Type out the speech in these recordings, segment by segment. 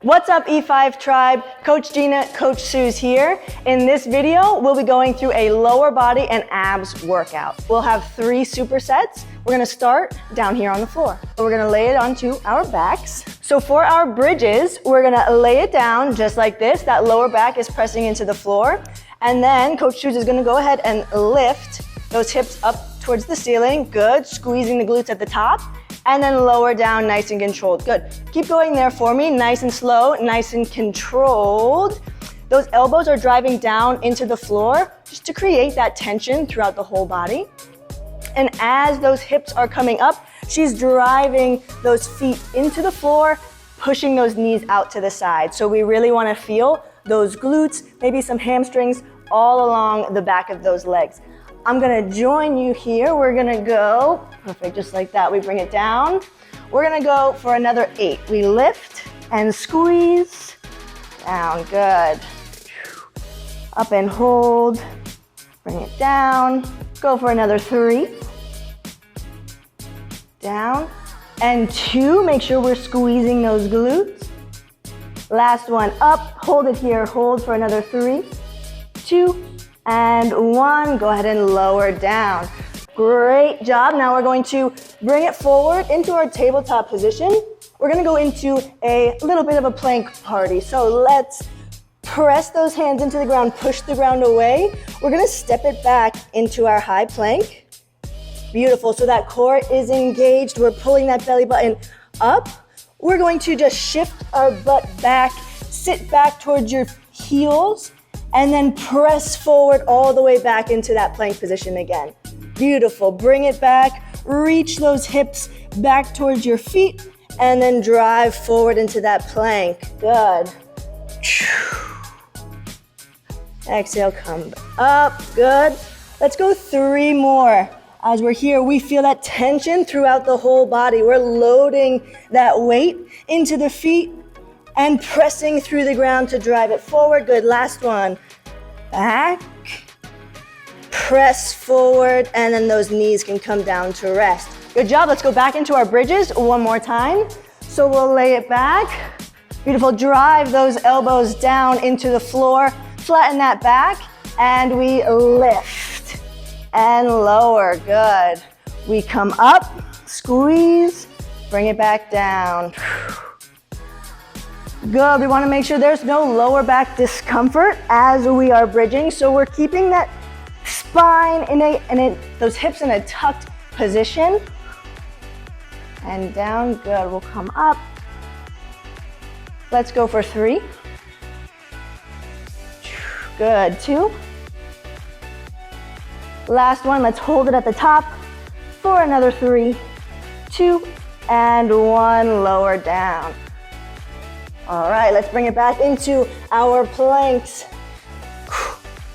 What's up, E5 Tribe? Coach Gina, Coach Sue's here. In this video, we'll be going through a lower body and abs workout. We'll have 3 supersets. We're gonna start down here on the floor. We're gonna lay it onto our backs. So for our bridges, we're gonna lay it down just like this. That lower back is pressing into the floor. And then Coach Sue's is gonna go ahead and lift those hips up towards the ceiling. Good, squeezing the glutes at the top. And then lower down, nice and controlled. Good. Keep going there for me, nice and slow, nice and controlled. Those elbows are driving down into the floor just to create that tension throughout the whole body. And as those hips are coming up, she's driving those feet into the floor, pushing those knees out to the side. So we really want to feel those glutes, maybe some hamstrings all along the back of those legs. I'm gonna join you here. We're gonna go, perfect, just like that. We bring it down. We're gonna go for another 8. We lift and squeeze, down, good. Up and hold, bring it down. Go for another 3. Down, and 2, make sure we're squeezing those glutes. Last one, up, hold it here, hold for another 3, 2, and 1, go ahead and lower down. Great job. Now we're going to bring it forward into our tabletop position. We're gonna go into a little bit of a plank party. So let's press those hands into the ground, push the ground away. We're gonna step it back into our high plank. Beautiful, so that core is engaged. We're pulling that belly button up. We're going to just shift our butt back, sit back towards your heels, and then press forward all the way back into that plank position again. Beautiful, bring it back, reach those hips back towards your feet, and then drive forward into that plank. Good. Exhale, come up, good. Let's go 3 more. As we're here, we feel that tension throughout the whole body. We're loading that weight into the feet and pressing through the ground to drive it forward. Good, last one. Back, press forward, and then those knees can come down to rest. Good job, let's go back into our bridges one more time. So we'll lay it back. Beautiful, drive those elbows down into the floor, flatten that back, and we lift and lower, good. We come up, squeeze, bring it back down. Good, we want to make sure there's no lower back discomfort as we are bridging. So we're keeping that spine those hips in a tucked position. And down, good, we'll come up. Let's go for 3. Good, 2. Last one, let's hold it at the top for another 3, 2, and 1, lower down. All right, let's bring it back into our planks.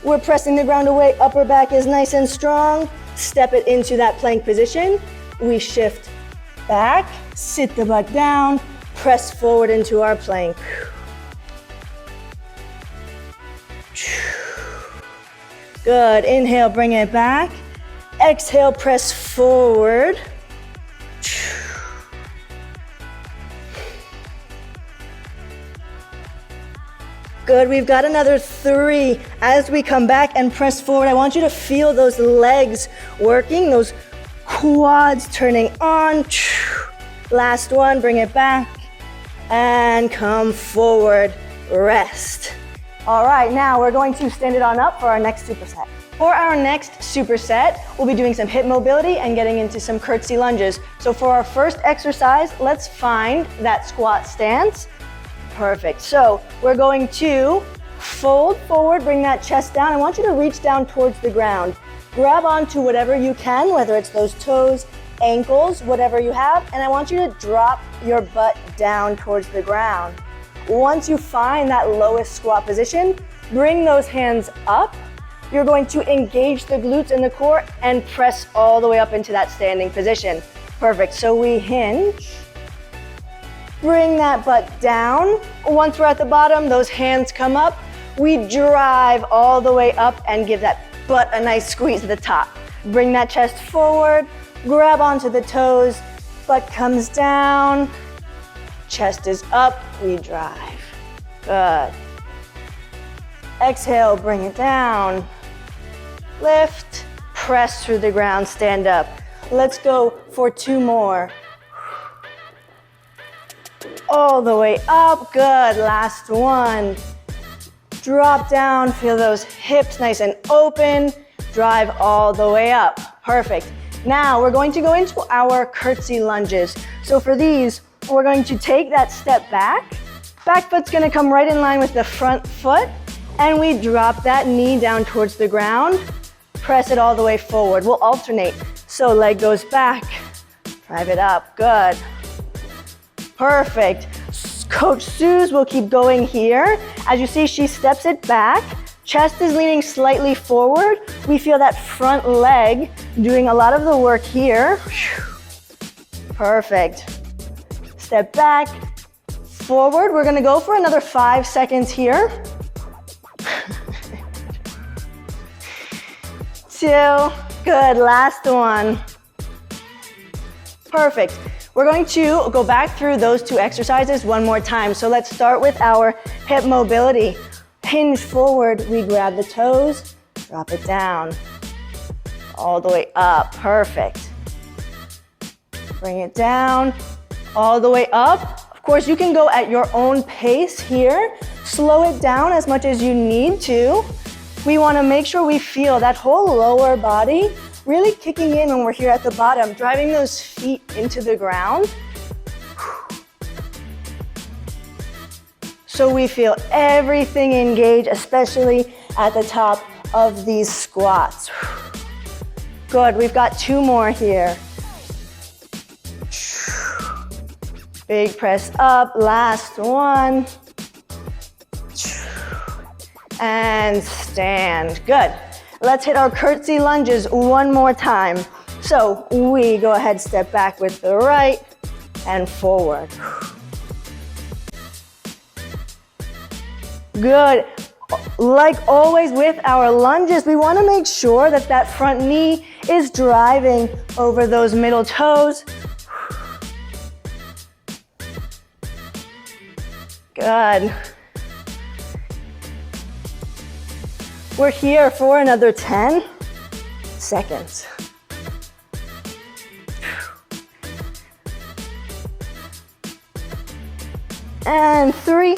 We're pressing the ground away, upper back is nice and strong. Step it into that plank position. We shift back, sit the butt down, press forward into our plank. Good, inhale, bring it back. Exhale, press forward. Good, we've got another 3. As we come back and press forward, I want you to feel those legs working, those quads turning on. Last one, bring it back and come forward, rest. All right, now we're going to stand it on up for our next superset. For our next superset, we'll be doing some hip mobility and getting into some curtsy lunges. So for our first exercise, let's find that squat stance. Perfect. So we're going to fold forward, bring that chest down. I want you to reach down towards the ground. Grab onto whatever you can, whether it's those toes, ankles, whatever you have, and I want you to drop your butt down towards the ground. Once you find that lowest squat position, bring those hands up. You're going to engage the glutes and the core and press all the way up into that standing position. Perfect. So we hinge. Bring that butt down. Once we're at the bottom, those hands come up. We drive all the way up and give that butt a nice squeeze at the top. Bring that chest forward, grab onto the toes, butt comes down, chest is up, we drive. Good. Exhale, bring it down. Lift, press through the ground, stand up. Let's go for 2 more. All the way up, good. Last one. Drop down, feel those hips nice and open. Drive all the way up. Perfect. Now we're going to go into our curtsy lunges. So for these, we're going to take that step back. Back foot's gonna come right in line with the front foot, and we drop that knee down towards the ground. Press it all the way forward. We'll alternate. So leg goes back, drive it up, good. Perfect. Coach Suze will keep going here. As you see, she steps it back. Chest is leaning slightly forward. We feel that front leg doing a lot of the work here. Perfect. Step back, forward. We're gonna go for another 5 seconds here. 2, good, last one. Perfect. We're going to go back through those 2 exercises one more time. So let's start with our hip mobility. Hinge forward, we grab the toes, drop it down, all the way up, perfect. Bring it down, all the way up. Of course, you can go at your own pace here. Slow it down as much as you need to. We wanna make sure we feel that whole lower body really kicking in when we're here at the bottom, driving those feet into the ground. So we feel everything engaged, especially at the top of these squats. Good, we've got 2 more here. Big press up, last one. And stand, good. Let's hit our curtsy lunges one more time. So we go ahead, step back with the right and forward. Good. Like always with our lunges, we want to make sure that that front knee is driving over those middle toes. Good. We're here for another 10 seconds. And 3,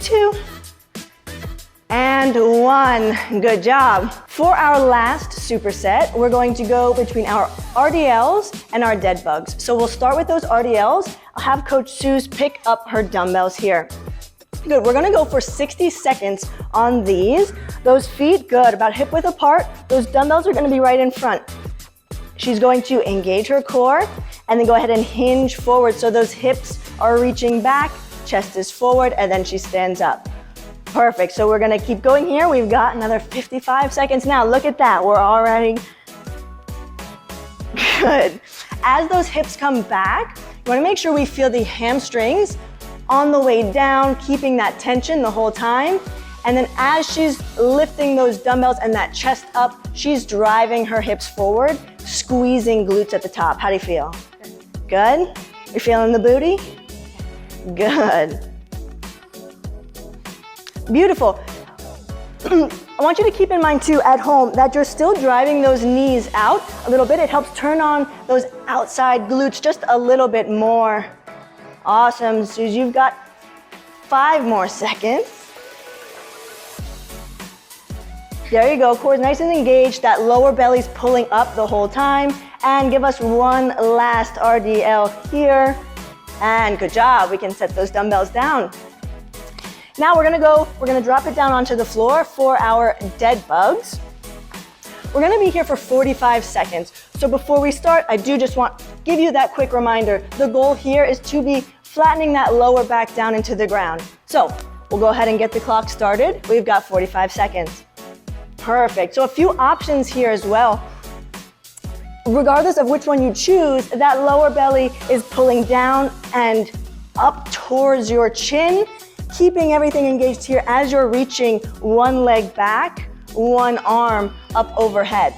2, and 1. Good job. For our last superset, we're going to go between our RDLs and our Deadbugs. So we'll start with those RDLs. I'll have Coach Suze pick up her dumbbells here. Good, we're gonna go for 60 seconds on these. Those feet, good, about hip width apart. Those dumbbells are gonna be right in front. She's going to engage her core and then go ahead and hinge forward so those hips are reaching back, chest is forward, and then she stands up. Perfect, so we're gonna keep going here. We've got another 55 seconds now. Look at that, we're already good. As those hips come back, you wanna make sure we feel the hamstrings on the way down, keeping that tension the whole time. And then as she's lifting those dumbbells and that chest up, she's driving her hips forward, squeezing glutes at the top. How do you feel? Good? You're feeling the booty? Good. Beautiful. I want you to keep in mind too at home that you're still driving those knees out a little bit. It helps turn on those outside glutes just a little bit more. Awesome, Suze, you've got 5 more seconds. There you go, core's nice and engaged. That lower belly's pulling up the whole time. And give us one last RDL here. And good job, we can set those dumbbells down. Now we're gonna drop it down onto the floor for our Deadbugs. We're gonna be here for 45 seconds. So before we start, I do just want to give you that quick reminder. The goal here is to be flattening that lower back down into the ground. So we'll go ahead and get the clock started. We've got 45 seconds. Perfect, so a few options here as well. Regardless of which one you choose, that lower belly is pulling down and up towards your chin, keeping everything engaged here as you're reaching one leg back, one arm up overhead.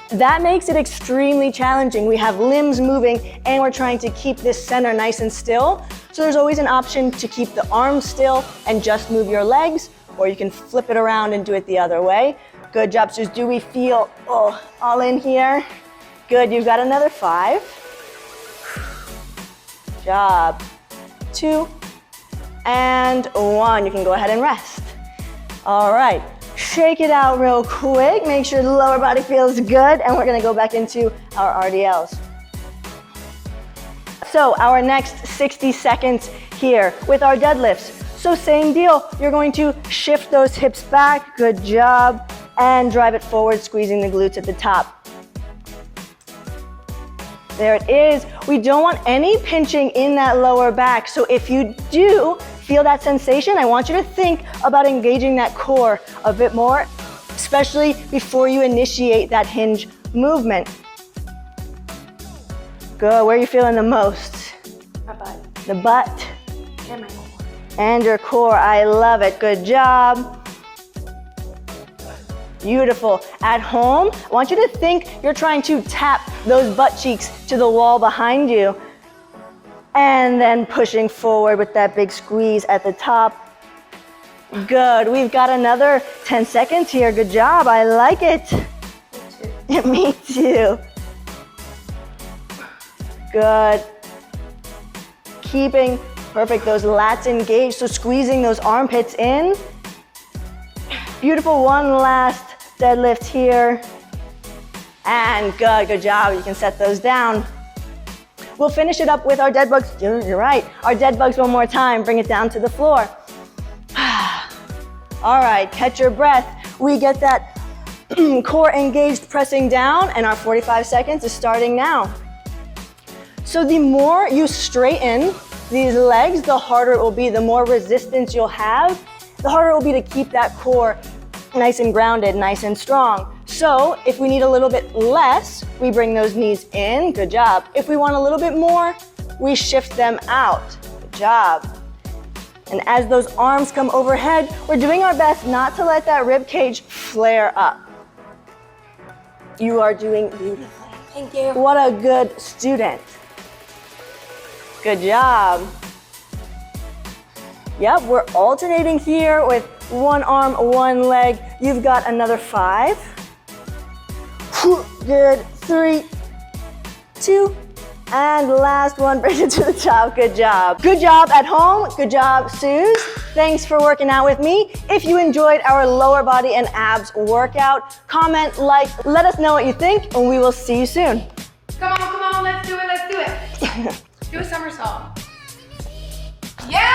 That makes it extremely challenging. We have limbs moving and we're trying to keep this center nice and still. So there's always an option to keep the arms still and just move your legs, or you can flip it around and do it the other way. Good job, Suze. Do we feel all in here? Good, you've got another 5. Job. 2 and 1. You can go ahead and rest. All right, shake it out real quick. Make sure the lower body feels good, and we're gonna go back into our RDLs. So our next 60 seconds here with our deadlifts. So same deal, you're going to shift those hips back, good job, and drive it forward, squeezing the glutes at the top. There it is. We don't want any pinching in that lower back. So if you do feel that sensation, I want you to think about engaging that core a bit more, especially before you initiate that hinge movement. Good, where are you feeling the most? My butt. The butt. And my core. And your core, I love it, good job. Beautiful. At home, I want you to think you're trying to tap those butt cheeks to the wall behind you. And then pushing forward with that big squeeze at the top. Good. We've got another 10 seconds here. Good job. I like it. Me too. Me too. Good. Keeping, perfect, those lats engaged. So squeezing those armpits in. Beautiful. One last deadlift here. And good job. You can set those down. We'll finish it up with our dead bugs. You're right. Our dead bugs one more time. Bring it down to the floor. All right, catch your breath. We get that core engaged, pressing down, and our 45 seconds is starting now. So the more you straighten these legs, the harder it will be. The more resistance you'll have, the harder it will be to keep that core nice and grounded, nice and strong. So if we need a little bit less, we bring those knees in, good job. If we want a little bit more, we shift them out, good job. And as those arms come overhead, we're doing our best not to let that rib cage flare up. You are doing beautifully. Thank you. What a good student. Good job. Yep, we're alternating here with one arm, one leg. You've got another 5. Good, 3, 2, and last one, bring it to the top, good job. Good job at home, good job, Suze. Thanks for working out with me. If you enjoyed our lower body and abs workout, comment, like, let us know what you think, and we will see you soon. Come on, let's do it. Do a somersault. Yeah!